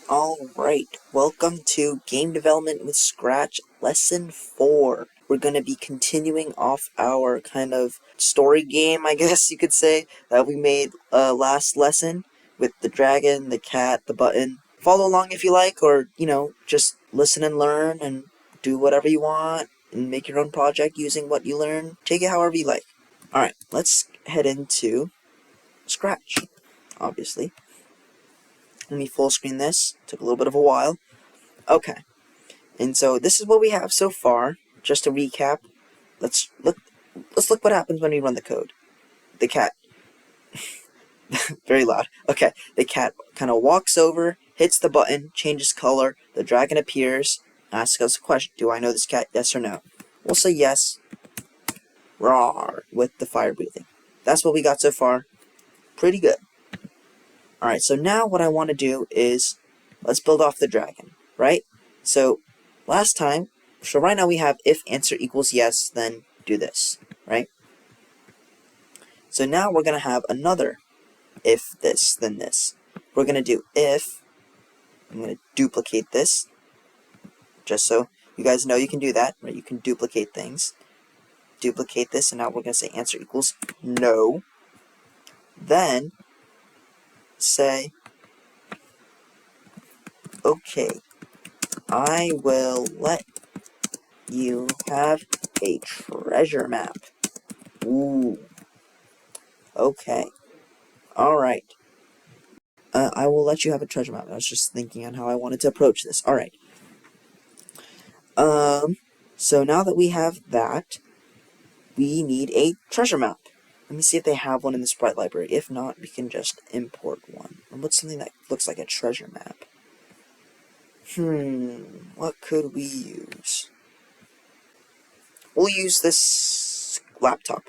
Alright, welcome to Game Development with Scratch Lesson 4. We're going to be continuing off our kind of story game, I guess you could say, that we made last lesson with the dragon, the cat, the button. Follow along if you like, or, just listen and learn and do whatever you want and make your own project using what you learn. Take it however you like. Alright, let's head into Scratch, obviously. Let me full screen this. Took a little bit of a while. Okay. And so this is what we have so far. Just to recap, let's look what happens when we run the code. The cat very loud. Okay. The cat kind of walks over, hits the button, changes color, the dragon appears, asks us a question. Do I know this cat? Yes or no? We'll say yes. Roar with the fire breathing. That's what we got so far. Pretty good. Alright, so now what I want to do is, let's build off the dragon, right? So, right now we have if answer equals yes, then do this, right? So now we're going to have another if this, then this. We're going to do if, I'm going to duplicate this, just so you guys know you can do that, right? You can duplicate things. Duplicate this, and now we're going to say answer equals no. Then, say, okay, I will let you have a treasure map. Ooh. Okay. Alright. I will let you have a treasure map. I was just thinking on how I wanted to approach this. Alright. So now that we have that, we need a treasure map. Let me see if they have one in the sprite library. If not, we can just import one. And what's something that looks like a treasure map? What could we use? We'll use this laptop.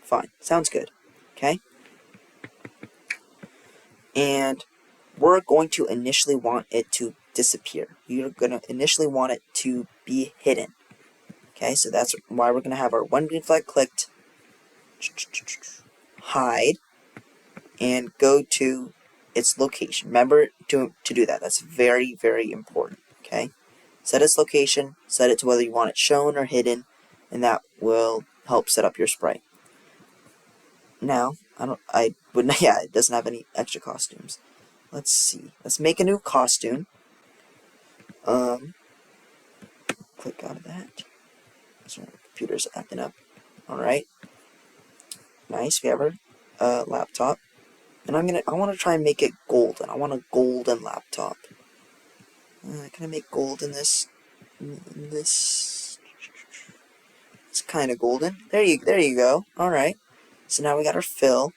Fine. Sounds good. Okay? And we're going to initially want it to disappear. You're going to initially want it to be hidden. Okay, so that's why we're going to have our one green flag clicked, hide, and go to its location. Remember to do that. That's very, very important. Okay? Set its location, set it to whether you want it shown or hidden, and that will help set up your sprite. Now, it doesn't have any extra costumes. Let's see. Let's make a new costume. Click out of that. Sorry, computer's acting up. Alright. Nice, we have our laptop. And I want to try and make it golden. I want a golden laptop. Can I make gold in this? It's kind of golden. There you go. Alright. So now we got our fill.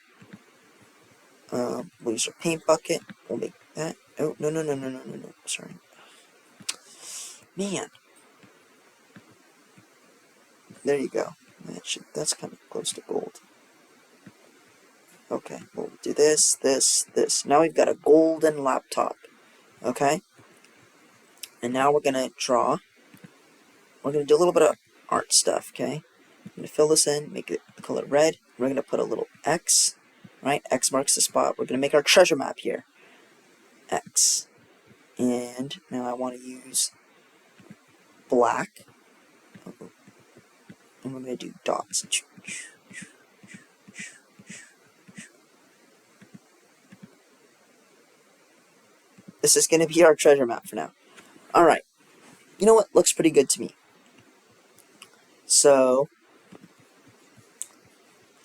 We'll use our paint bucket. We'll make that. Oh, no. Sorry. Man. There you go. That's kind of close to gold. Okay, we'll do this. Now we've got a golden laptop. Okay? And now we're going to draw. We're going to do a little bit of art stuff, okay? I'm going to fill this in, make it the color red. We're going to put a little X, right? X marks the spot. We're going to make our treasure map here. X. And now I want to use black. And we're going to do dots. This is going to be our treasure map for now. Alright. You know what? Looks pretty good to me. So,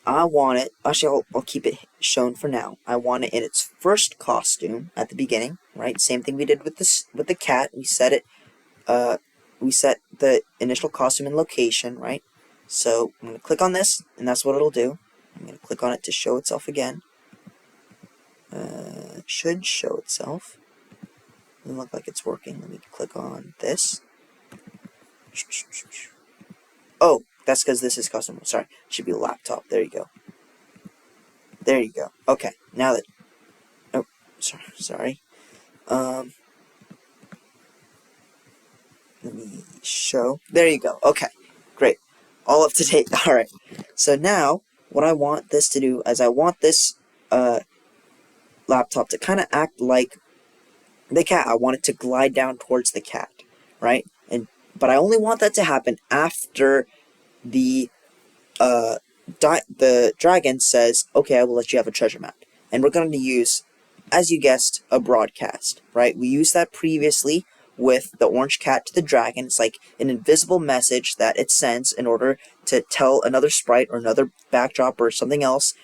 I want it, actually I'll keep it shown for now. I want it in its first costume at the beginning, right? Same thing we did with the cat. We set the initial costume and location, right? So I'm going to click on this, and that's what it'll do. I'm going to click on it to show itself again. It should show itself. Doesn't look like it's working. Let me click on this. Oh, that's because this is custom. Sorry, it should be a laptop. There you go. There you go. Okay, now that... Oh, sorry. Let me show. There you go. Okay, great. All up to date. Alright. So now, what I want this to do is I want this laptop to kind of act like the cat, I want it to glide down towards the cat, right? But I only want that to happen after the the dragon says, okay, I will let you have a treasure map. And we're going to use, as you guessed, a broadcast, right? We used that previously with the orange cat to the dragon. It's like an invisible message that it sends in order to tell another sprite or another backdrop or something else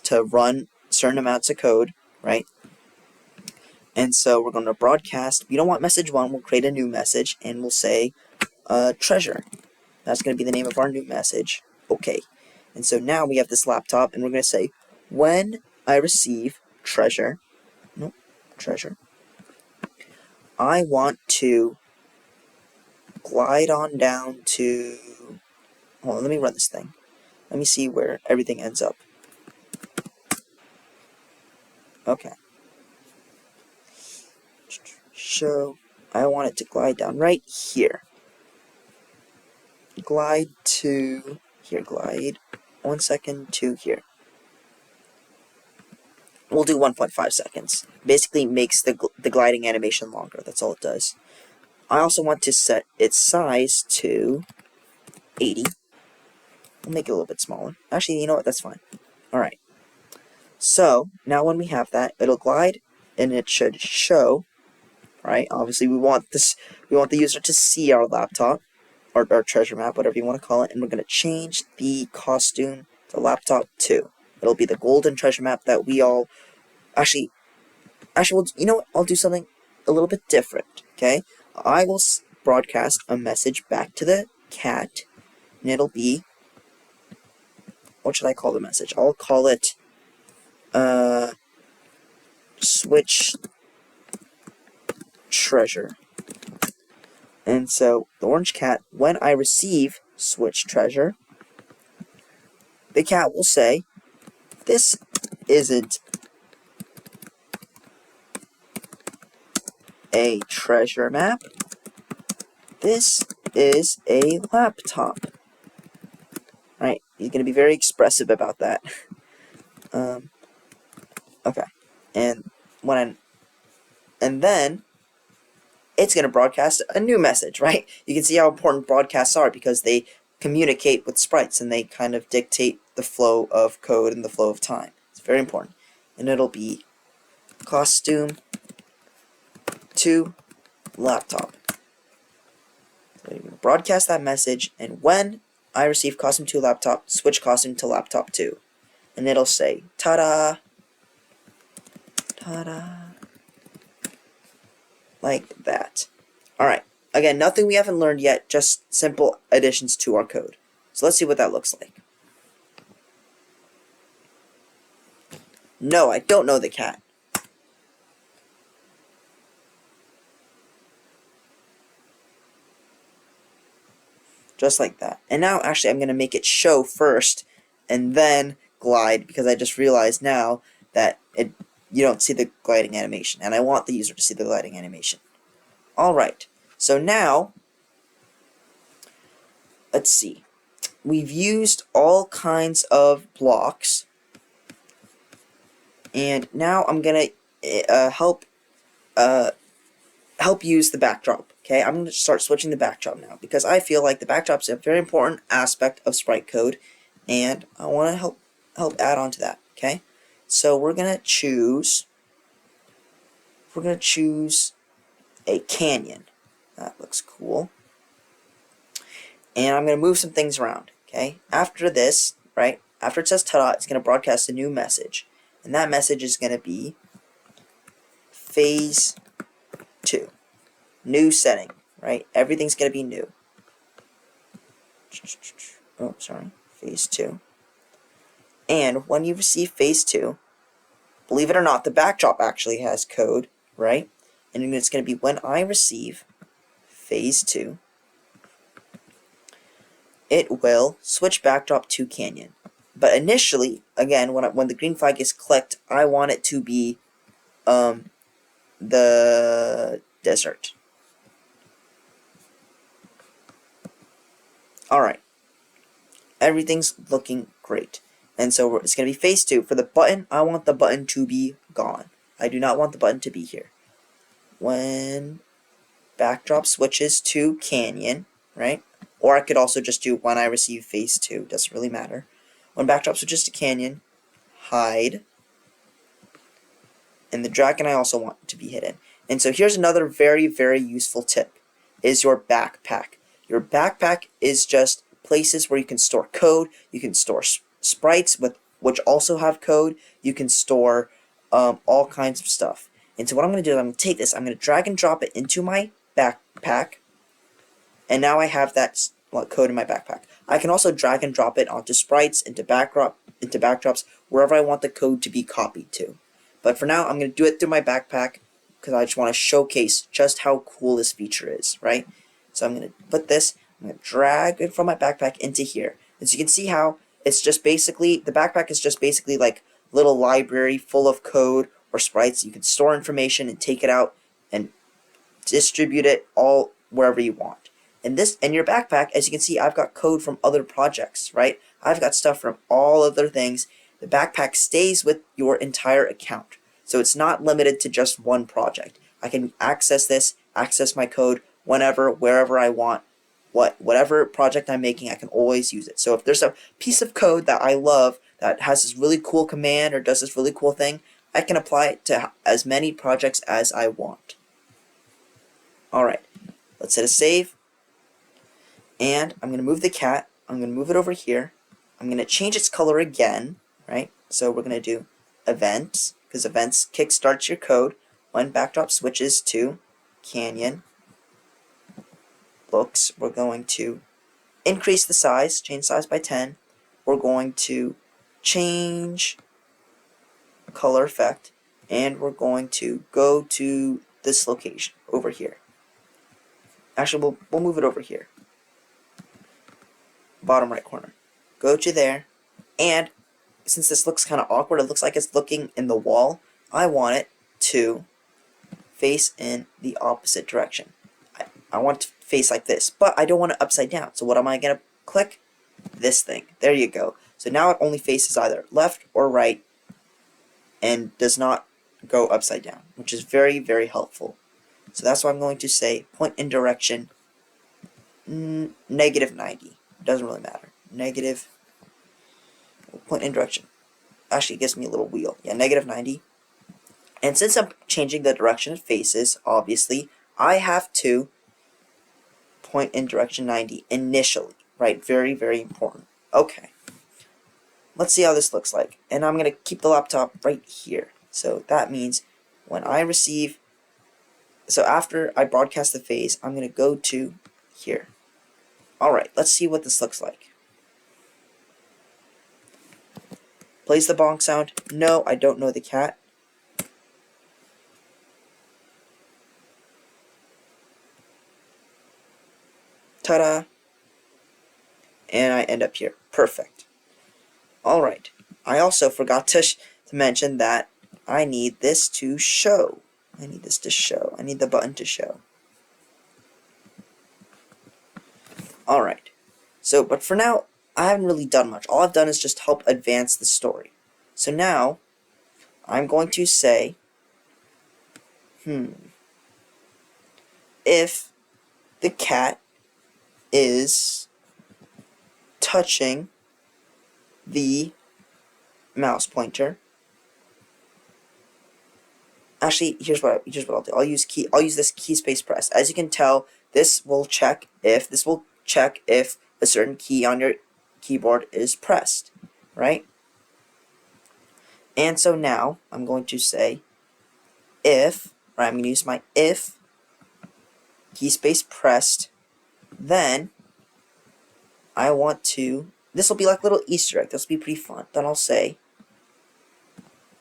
to run certain amounts of code, right? And so we're going to broadcast. We don't want message 1. We'll create a new message, and we'll say treasure. That's going to be the name of our new message. Okay. And so now we have this laptop, and we're going to say, when I receive treasure, I want to glide on down to, hold on, let me run this thing. Let me see where everything ends up. Okay. So, I want it to glide down right here. Glide to here, glide 1 second to here. We'll do 1.5 seconds. Basically makes the gliding animation longer. That's all it does. I also want to set its size to 80. We'll make it a little bit smaller. Actually, you know what? That's fine. Alright. So, now when we have that, it'll glide, and it should show, right? Obviously, we want the user to see our laptop, or our treasure map, whatever you want to call it, and we're going to change the costume to laptop 2. It'll be the golden treasure map that we all... Actually, you know what? I'll do something a little bit different, okay? I will broadcast a message back to the cat, and it'll be... What should I call the message? I'll call it... switch treasure. And so, the orange cat, when I receive switch treasure, the cat will say, this isn't a treasure map, this is a laptop. Right, he's going to be very expressive about that. Okay, and then it's going to broadcast a new message, right? You can see how important broadcasts are because they communicate with sprites and they kind of dictate the flow of code and the flow of time. It's very important. And it'll be costume to laptop. So you're going to broadcast that message, and when I receive costume to laptop, switch costume to laptop 2. And it'll say, ta-da, ta-da, like that. Alright, again, nothing we haven't learned yet, just simple additions to our code. So let's see what that looks like. No, I don't know the cat. Just like that. And now, actually, I'm going to make it show first, and then glide, because I just realized now that you don't see the gliding animation, and I want the user to see the gliding animation. Alright, so now, let's see. We've used all kinds of blocks, and now I'm going to help use the backdrop. Okay, I'm going to start switching the backdrop now, because I feel like the backdrop is a very important aspect of sprite code, and I want to help add on to that. Okay, so we're going to choose a canyon. That looks cool. And I'm going to move some things around. Okay, after this, right, after it says ta-da, it's going to broadcast a new message, and that message is going to be phase 2. New setting, right? Everything's going to be new. Oh, sorry. Phase 2. And when you receive phase 2, believe it or not, the backdrop actually has code, right? And it's going to be when I receive phase 2, it will switch backdrop to canyon. But initially, again, when the green flag is clicked, I want it to be the desert. Alright, everything's looking great. And so it's going to be phase 2. For the button, I want the button to be gone. I do not want the button to be here. when backdrop switches to canyon, right? Or I could also just do when I receive phase 2, doesn't really matter. When backdrop switches to canyon, hide. And the dragon I also want to be hidden. And so here's another very, very useful tip, is your backpack. Your backpack is just places where you can store code, you can store sprites which also have code, you can store all kinds of stuff. And so what I'm going to do is I'm going to take this, I'm going to drag and drop it into my backpack, and now I have that code in my backpack. I can also drag and drop it onto sprites, into backdrops, wherever I want the code to be copied to. But for now, I'm going to do it through my backpack because I just want to showcase just how cool this feature is, right? So I'm going to put this, I'm going to drag it from my backpack into here. And so you can see how it's just basically, the backpack is just basically like a little library full of code or sprites. You can store information and take it out and distribute it all wherever you want. And this, in your backpack, as you can see, I've got code from other projects, right? I've got stuff from all other things. The backpack stays with your entire account. So it's not limited to just one project. I can access this, access my code whenever, wherever I want. Whatever project I'm making, I can always use it. So if there's a piece of code that I love that has this really cool command or does this really cool thing, I can apply it to as many projects as I want. Alright, let's hit a save. And I'm going to move the cat. I'm going to move it over here. I'm going to change its color again, right? So we're going to do events, because events kickstarts your code when backdrop switches to canyon. Looks, we're going to increase the size, change size by 10. We're going to change color effect, and we're going to go to this location over here. Actually, we'll move it over here. Bottom right corner. Go to there, and since this looks kind of awkward, it looks like it's looking in the wall, I want it to face in the opposite direction. I want it to face like this, but I don't want it upside down. So what am I going to click? This thing. There you go. So now it only faces either left or right and does not go upside down, which is very, very helpful. So that's why I'm going to say point in direction -90. Doesn't really matter. Negative. Point in direction. Actually, it gives me a little wheel. Yeah, -90. And since I'm changing the direction it faces, obviously, I have to point in direction 90 initially. Right? Very, very important. Okay. Let's see how this looks like. And I'm going to keep the laptop right here. So that means when I receive... So after I broadcast the phase, I'm going to go to here. Alright, let's see what this looks like. Plays the bonk sound. No, I don't know the cat. Ta-da! And I end up here. Perfect. Alright, I also forgot to mention that I need this to show. I need this to show. I need the button to show. Alright, so, but for now, I haven't really done much. All I've done is just help advance the story. So now, I'm going to say, if the cat is touching the mouse pointer. Actually, here's what I'll do. I'll use this key space press. As you can tell, this will check if a certain key on your keyboard is pressed, right? And so now I'm going to say if, or I'm going to use my if key space pressed, then I want to, this will be like a little Easter egg. This will be pretty fun. Then I'll say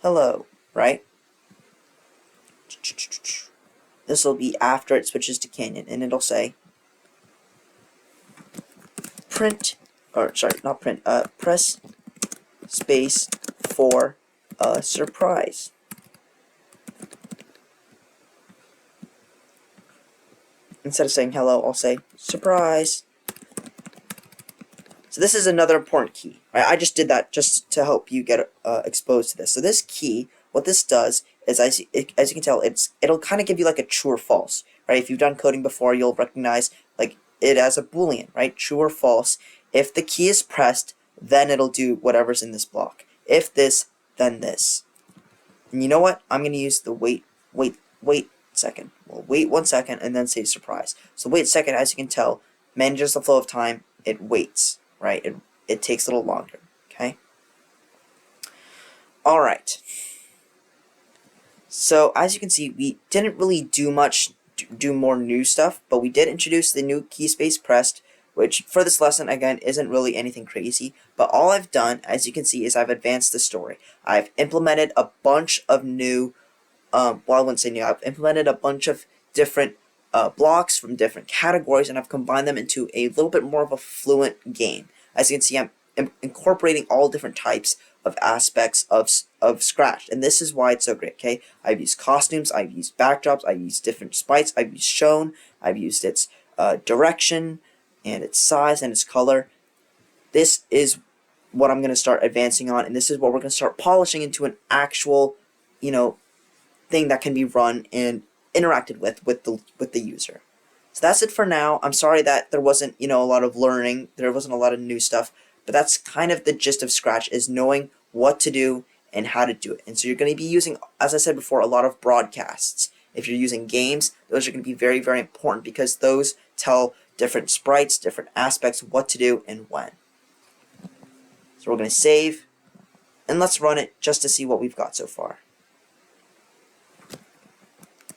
hello, right? This will be after it switches to Canyon, and it'll say print, or sorry, not print, press space for a surprise. Instead of saying hello, I'll say surprise. So this is another important key. Right? I just did that just to help you get exposed to this. So this key what this does is, as you can tell, it'll kind of give you like a true or false, right? If you've done coding before, you'll recognize like it as a Boolean, right? True or false. If the key is pressed, then it'll do whatever's in this block. If this, then this. And you know what? I'm going to use the wait second. We'll wait 1 second and then say surprise. So wait a second, as you can tell, manages the flow of time. It waits, right? It takes a little longer, okay? Alright. So as you can see, we didn't really do more new stuff, but we did introduce the new key space pressed, which for this lesson, again, isn't really anything crazy. But all I've done, as you can see, is I've advanced the story. I've implemented a bunch of new, well, I wouldn't say new, I've implemented a bunch of different blocks from different categories, and I've combined them into a little bit more of a fluent game. As you can see, I'm incorporating all different types of aspects of Scratch, and this is why it's so great, okay? I've used costumes, I've used backdrops, I've used different sprites, I've used shown, I've used its direction, and its size, and its color. This is what I'm going to start advancing on, and this is what we're going to start polishing into an actual, thing that can be run and interacted with the user. So that's it for now. I'm sorry that there wasn't, a lot of learning, there wasn't a lot of new stuff, but that's kind of the gist of Scratch, is knowing what to do and how to do it. And so you're going to be using, as I said before, a lot of broadcasts. If you're using games, those are going to be very, very important, because those tell different sprites, different aspects, what to do and when. So we're going to save, and let's run it just to see what we've got so far.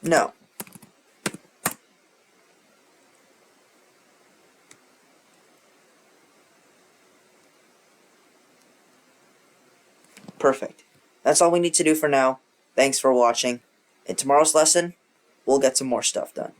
No. Perfect. That's all we need to do for now. Thanks for watching. In tomorrow's lesson, we'll get some more stuff done.